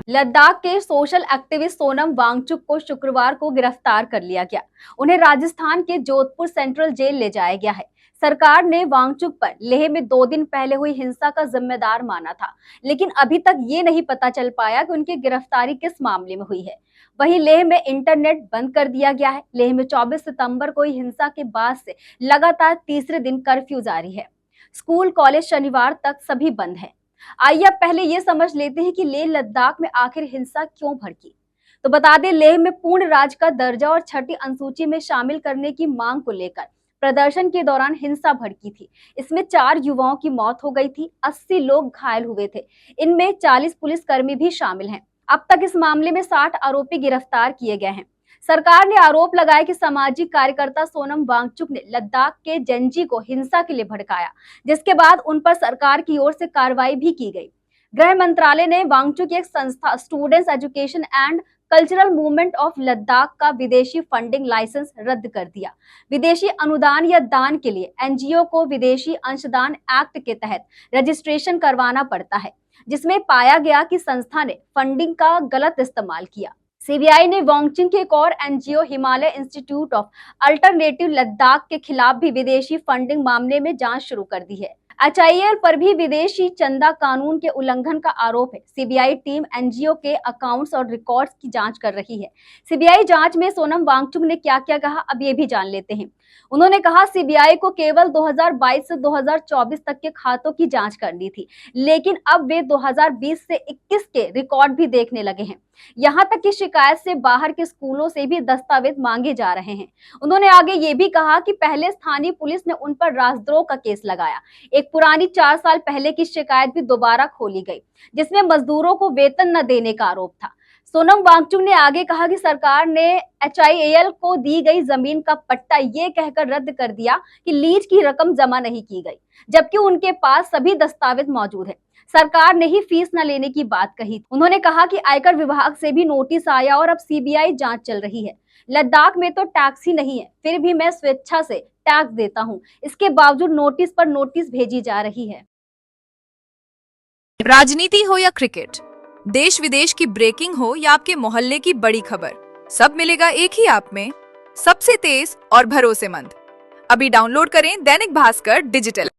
लद्दाख के social activist Sonam Wangchuck को शुक्रवार को गिरफ्तार कर लिया गया। उन्हें राजस्थान के जोधपुर सेंट्रल जेल ले जाया गया है। सरकार ने वांगचुक पर लेह में 2 दिन पहले हुई हिंसा का जिम्मेदार माना था, लेकिन अभी तक ये नहीं पता चल पाया कि उनकी गिरफ्तारी किस मामले में हुई है। वहीं लेह में इंटरनेट बंद कर दिया गया है। लेह में 24 सितंबर को हिंसा के बाद से लगातार तीसरे दिन कर्फ्यू जारी है। स्कूल कॉलेज शनिवार तक सभी बंद हैं। आइए अब पहले ये समझ लेते हैं कि लेह लद्दाख में आखिर हिंसा क्यों भड़की। तो बता दें, लेह में पूर्ण राज्य का दर्जा और छठी अनुसूची में शामिल करने की मांग को लेकर प्रदर्शन के दौरान हिंसा भड़की थी। इसमें 4 युवाओं की मौत हो गई थी, 80 लोग घायल हुए थे। इनमें 40 पुलिसकर्मी भी शामिल हैं। अब तक इस मामले में 60 आरोपी गिरफ्तार किए गए हैं। सरकार ने आरोप लगाया कि सामाजिक कार्यकर्ता सोनम वांगचुक ने लद्दाख के जनजी को हिंसा के लिए भड़काया, जिसके बाद उन पर सरकार की ओर से कार्रवाई भी की गई। गृह मंत्रालय ने वांगचुक की एक संस्था students education and cultural movement of Ladakh का विदेशी फंडिंग लाइसेंस रद्द कर दिया। विदेशी अनुदान या दान के लिए एनजीओ को विदेशी अंशदान एक्ट के तहत रजिस्ट्रेशन करवाना पड़ता है, जिसमें पाया गया कि संस्था ने फंडिंग का गलत इस्तेमाल किया। सीबीआई ने वांगचुक के एक और NGO Himalaya institute of alternative Ladakh के खिलाफ भी विदेशी फंडिंग मामले में जांच शुरू कर दी है। एचआईएल पर भी विदेशी चंदा कानून के उल्लंघन का आरोप है। सीबीआई टीम एनजीओ के अकाउंट्स और रिकॉर्ड्स की जांच कर रही है। सीबीआई जांच में सोनम वांगचुक ने क्या क्या कहा, अब ये भी जान लेते हैं। उन्होंने कहा, सीबीआई को केवल 2022 से 2024 तक के खातों की जांच करनी थी, लेकिन अब वे 2020 से 21 के रिकॉर्ड भी देखने लगे हैं। यहाँ तक कि शिकायत से बाहर के स्कूलों से भी दस्तावेज मांगे जा रहे हैं। उन्होंने आगे ये भी कहा कि पहले स्थानीय पुलिस ने उन पर राजद्रोह का केस लगाया। एक पुरानी 4 साल पहले की शिकायत भी दोबारा खोली गई, जिसमें मजदूरों को वेतन न देने का आरोप था। सोनम वांगचुक ने आगे कहा कि सरकार ने एचआईएल को दी गई जमीन का पट्टा ये कहकर रद्द कर दिया कि लीज की रकम जमा नहीं की गई, जबकि उनके पास सभी दस्तावेज मौजूद है। सरकार ने ही फीस न लेने की बात कही। उन्होंने कहा कि आयकर विभाग से भी नोटिस आया और अब सीबीआई जांच चल रही है। लद्दाख में तो टैक्स ही नहीं है, फिर भी मैं स्वेच्छा से टैक्स देता हूं। इसके बावजूद नोटिस पर नोटिस भेजी जा रही है। राजनीति हो या क्रिकेट, देश विदेश की ब्रेकिंग हो या आपके मोहल्ले की बड़ी खबर, सब मिलेगा एक ही ऐप में, सबसे तेज और भरोसेमंद। अभी डाउनलोड करें दैनिक भास्कर डिजिटल।